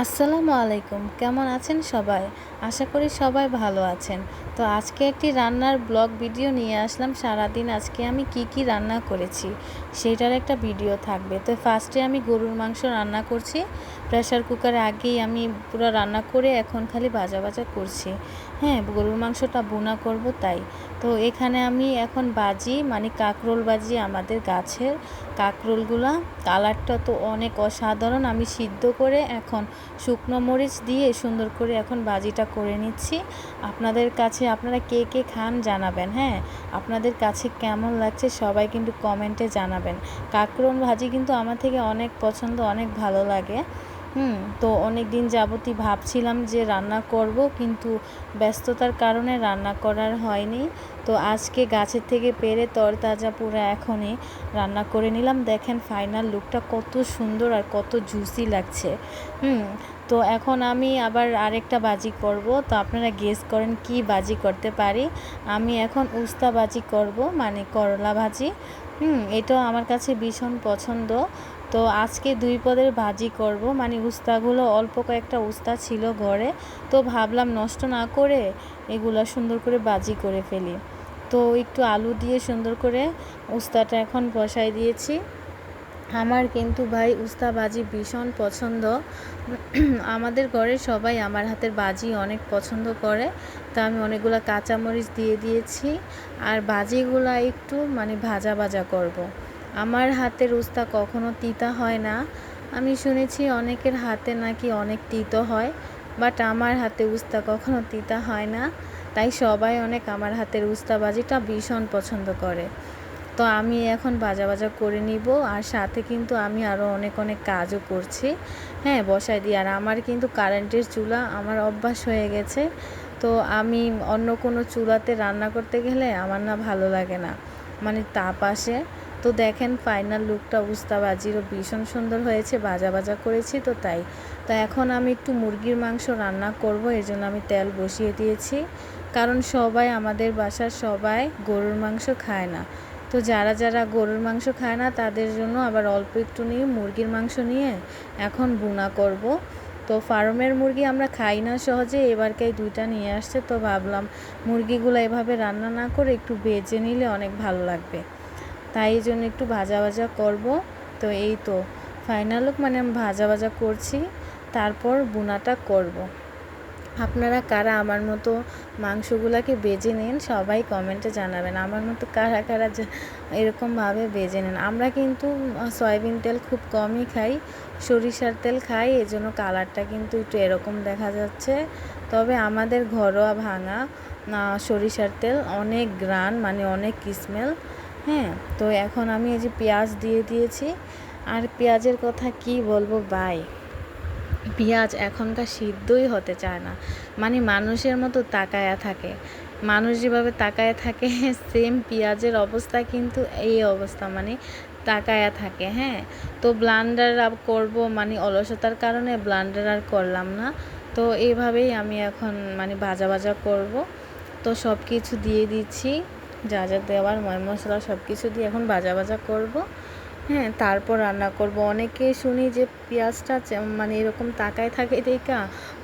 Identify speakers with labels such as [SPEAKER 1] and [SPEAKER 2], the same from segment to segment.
[SPEAKER 1] আসসালামু আলাইকুম। কেমন আছেন সবাই? আশা করি সবাই ভালো আছেন। তো আজকে একটি রান্নার ব্লগ ভিডিও নিয়ে আসলাম। সারাদিন আজকে আমি কি রান্না করেছি সেটার একটা ভিডিও থাকবে। তো ফার্স্টে আমি গরুর মাংস রান্না করছি। প্রেসার কুকারে আগেই আমি পুরো রান্না করে এখন খালি ভাজা করছি। হ্যাঁ, গরুর মাংসটা ভুনা করব তাই। তো এখানে আমি এখন মানে কাঁকরোল ভাজি, আমাদের গাছের কাঁকরোলগুলা কালারটা তো অনেক অসাধারণ। আমি সিদ্ধ করে এখন শুকনো মরিচ দিয়ে সুন্দর করে এখন ভাজিটা করে নিচ্ছি। আপনাদের কাছে আপনারা কে খান জানাবেন। হ্যাঁ, আপনাদের কাছে কেমন লাগছে সবাই কিন্তু কমেন্টে জানাবেন। কাঁকরোল ভাজি কিন্তু আমার থেকে অনেক পছন্দ, অনেক ভালো লাগে। তো অনেক দিন যাবতই ভাবছিলাম যে রান্না করব, কিন্তু ব্যস্ততার কারণে রান্না করার হয়নি। তো আজকে গাছের থেকে পেড়ে তরতাজা পুরো এখনই রান্না করে নিলাম। দেখেন ফাইনাল লুকটা কত সুন্দর আর কত জুসি লাগছে। তো এখন আমি আবার আরেকটা ভাজি করব। তো আপনারা গেস করেন কি ভাজি করতে পারি। আমি এখন উস্তা ভাজি করব, মানে করলা ভাজি। এটাও আমার কাছে ভীষণ পছন্দ। তো আজকে 2 পদের ভাজি করব, মানে উস্তাগুলো অল্প কয়েকটা উস্তা ছিল ঘরে। তো ভাবলাম নষ্ট না করে এগুলো সুন্দর করে ভাজি করে ফেলি। তো একটু আলু দিয়ে সুন্দর করে উস্তাটা এখন বসাই দিয়েছি। আমার কিন্তু ভাই উস্তা ভাজি ভীষণ পছন্দ। আমাদের ঘরে সবাই আমার হাতের ভাজি অনেক পছন্দ করে। তো আমি অনেকগুলো কাঁচামরিচ দিয়ে দিয়েছি। আর ভাজিগুলা একটু মানে ভাজা করব। আমার হাতের উস্তা কখনো তিতা হয় না। আমি শুনেছি অনেকের হাতে নাকি অনেক তিতো হয়, বাট আমার হাতে উস্তা কখনো তিতা হয় না। তাই সবাই অনেক আমার হাতের উস্তা ভাজিটা ভীষণ পছন্দ করে। তো আমি এখন ভাজা করে নিব, আর সাথে কিন্তু আমি আরও অনেক কাজও করছি। হ্যাঁ, বসাই দিই। আর আমার কিন্তু কারেন্টের চুলা আমার অভ্যাস হয়ে গেছে। তো আমি অন্য কোনো চুলাতে রান্না করতে গেলে আমার না ভালো লাগে না, মানে তাপ আসে। তো দেখেন ফাইনাল লুকটা উস্তা ভাজিরও ভীষণ সুন্দর হয়েছে, ভাজা করেছি তো তাই। তো এখন আমি একটু মুরগির মাংস রান্না করব, এর জন্য আমি তেল বসিয়ে দিয়েছি। কারণ সবাই আমাদের বাসার সবাই গরুর মাংস খায় না। তো যারা গরুর মাংস খায় না তাদের জন্য আবার অল্প একটু নিয়ে মুরগির মাংস নিয়ে এখন ভুনা করব। তো ফার্মের মুরগি আমরা খাই না সহজে, এবারকেই 2টা নিয়ে আসছে। তো ভাবলাম মুরগিগুলো এভাবে রান্না না করে একটু ভেজে নিলে অনেক ভালো লাগবে, তাই এই জন্য একটু ভাজা করব। তো এই তো ফাইনাল লুক, মানে আমি ভাজা করছি, তারপর ভুনাটা করব। আপনারা কারা আমার মতো মাংসগুলোকে বেজে নেন সবাই কমেন্টে জানাবেন। আমার মতো কারা এরকমভাবে বেজে নেন। আমরা কিন্তু সয়াবিন তেল খুব কমই খাই, সরিষার তেল খাই, এজন্য কালারটা কিন্তু একটু এরকম দেখা যাচ্ছে। তবে আমাদের ঘরোয়া ভাঙা সরিষার তেল অনেক গ্রান, মানে অনেক স্মেল। হ্যাঁ, তো এখন আমি এই যে পেঁয়াজ দিয়ে দিয়েছি। আর পেঁয়াজের কথা কি বলবো ভাই, পেঁয়াজ এখনকার সিদ্ধই হতে চায় না, মানে মানুষের মতো তাকায়া থাকে। মানুষ যেভাবে তাকায়া থাকে সেম পেঁয়াজের অবস্থা কিন্তু এই অবস্থা, মানে তাকায়া থাকে। হ্যাঁ, তো ব্লান্ডার করব, মানে অলসতার কারণে ব্লান্ডার আর করলাম না। তো এইভাবেই আমি এখন মানে ভাজা করব। তো সব কিছু দিয়ে দিচ্ছি, যা দেওয়ার ময় মশলা সব কিছু দিয়ে এখন ভাজা করব। হ্যাঁ, তারপর রান্না করব। অনেকে শুনি যে পেঁয়াজটা মানে এরকম তাকায় থাকে দেখা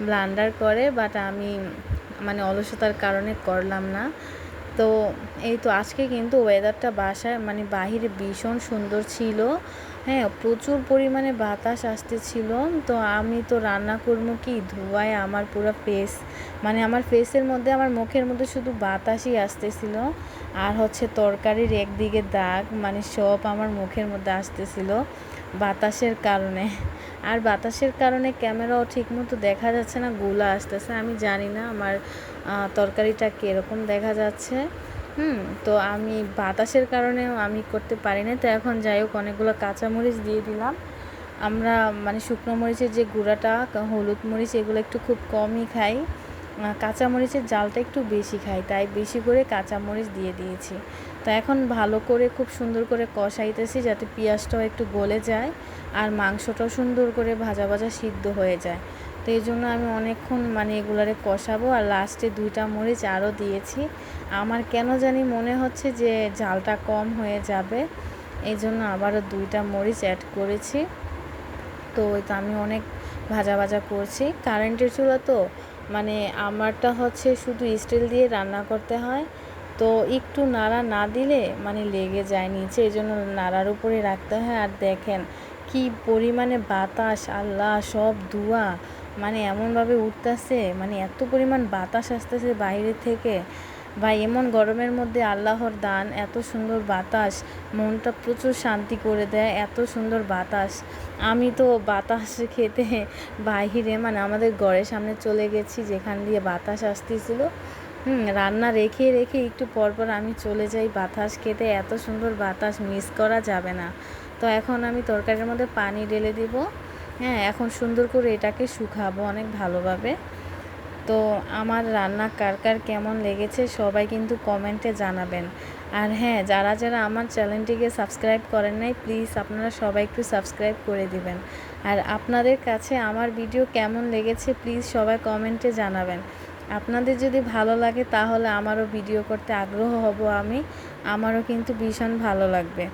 [SPEAKER 1] ব্লান্ডার করে, বাট আমি মানে অলসতার কারণে করলাম না। তো এই তো আজকে কিন্তু ওয়েদারটা বাসায় মানে বাহিরে ভীষণ সুন্দর ছিল। হ্যাঁ, প্রচুর পরিমাণে বাতাস আসতেছিল। তো আমি তো রান্না করবো কি, ধোঁয়ায় আমার পুরো ফেস, মানে আমার ফেসের মধ্যে আমার মুখের মধ্যে শুধু বাতাসই আসতেছিল। আর হচ্ছে তরকারির একদিকে দাগ, মানে সব আমার মুখের মধ্যে আসতেছিল বাতাসের কারণে। আর বাতাসের কারণে ক্যামেরাও ঠিকমতো দেখা যাচ্ছে না, গোলা আসতেছে। আমি জানি না আমার তরকারিটা কীরকম দেখা যাচ্ছে। তো আমি বাতাসের কারণেও আমি করতে পারি না। তো এখন যাই হোক অনেকগুলো কাঁচামরিচ দিয়ে দিলাম। আমরা মানে শুকনো মরিচের যে গুঁড়াটা, হলুদ মরিচ, এগুলো একটু খুব কমই খাই। কাঁচামরিচের জালটা একটু বেশি খাই, তাই বেশি করে কাঁচামরিচ দিয়ে দিয়েছি। তো এখন ভালো করে খুব সুন্দর করে কষাইতেছি যাতে পেঁয়াজটাও একটু গলে যায় আর মাংসটাও সুন্দর করে ভাজা সিদ্ধ হয়ে যায়। তো এই জন্য আমি অনেকক্ষণ মানে এগুলারে কষাবো। আর লাস্টে 2টা মরিচ আরও দিয়েছি। আমার কেন জানি মনে হচ্ছে যে ঝালটা কম হয়ে যাবে, এই জন্য আবারও 2টা মরিচ অ্যাড করেছি। তো আমি অনেক ভাজা ভাজা করছি। কারেন্টের চুলা তো মানে আমারটা হচ্ছে শুধু স্টিল দিয়ে রান্না করতে হয়, তো একটু নাড়া না দিলে মানে লেগে যায় নিচে, এই জন্য নাড়ার উপরে রাখতে হয়। আর দেখেন কি পরিমাণে বাতাস, আল্লাহ, সব ধোঁয়া মানে এমনভাবে উঠতেছে, মানে এত পরিমাণ বাতাস আসতেছে বাইরে থেকে। বা এমন গরমের মধ্যে আল্লাহর দান এত সুন্দর বাতাস, মনটা প্রচুর শান্তি করে দেয়, এত সুন্দর বাতাস। আমি তো বাতাস খেতে বাহিরে মানে আমাদের ঘরের সামনে চলে গেছি, যেখান দিয়ে বাতাস আসতেছিল। রান্না রেখে রেখে একটু পর পর আমি চলে যাই বাতাস খেতে, এত সুন্দর বাতাস মিস করা যাবে না। তো এখন আমি তরকারির মধ্যে পানি ঢেলে দিব। হ্যাঁ, এখন সুন্দর করে এটাকে শুকাবো অনেক ভালোভাবে। তো আমার রান্না কার কার কেমন লেগেছে সবাই কিন্তু কমেন্টে জানাবেন। আর হ্যাঁ, যারা যারা আমার চ্যানেলটিকে সাবস্ক্রাইব করেন নাই, প্লিজ আপনারা সবাই একটু সাবস্ক্রাইব করে দিবেন। আর আপনাদের কাছে আমার ভিডিও কেমন লেগেছে প্লিজ সবাই কমেন্টে জানাবেন। আপনাদের যদি ভালো লাগে তাহলে আমারও ভিডিও করতে আগ্রহ হব আমি, আমারও কিন্তু ভীষণ ভালো লাগবে।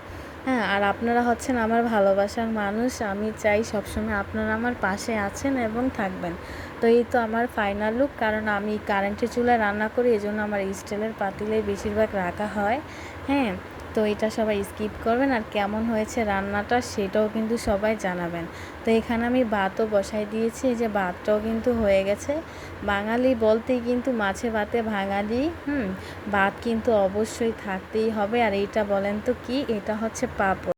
[SPEAKER 1] হ্যাঁ, আর আপনারা হচ্ছেন আমার ভালোবাসার মানুষ, আমি চাই সবসময় আপনারা আমার পাশে আছেন এবং থাকবেন। তো এই তো আমার ফাইনাল লুক, কারণ আমি কারেন্টের চুলায় রান্না করি, এই জন্য আমার স্টিলের পাতিলেই বেশিরভাগ রাখা হয়। হ্যাঁ, তো এটা সবাই স্কিপ করবেন। আর কেমন হয়েছে রান্নাটা সেটাও কিন্তু সবাই জানাবেন। তো এখানে আমি ভাতও বসাই দিয়েছি, এই যে ভাতটাও কিন্তু হয়ে গেছে। বাঙালি বলতেই কিন্তু মাছে ভাতে বাঙালি। ভাত কিন্তু অবশ্যই থাকতেই হবে। আর এইটা বলেন তো কি, এটা হচ্ছে পাঁপড়।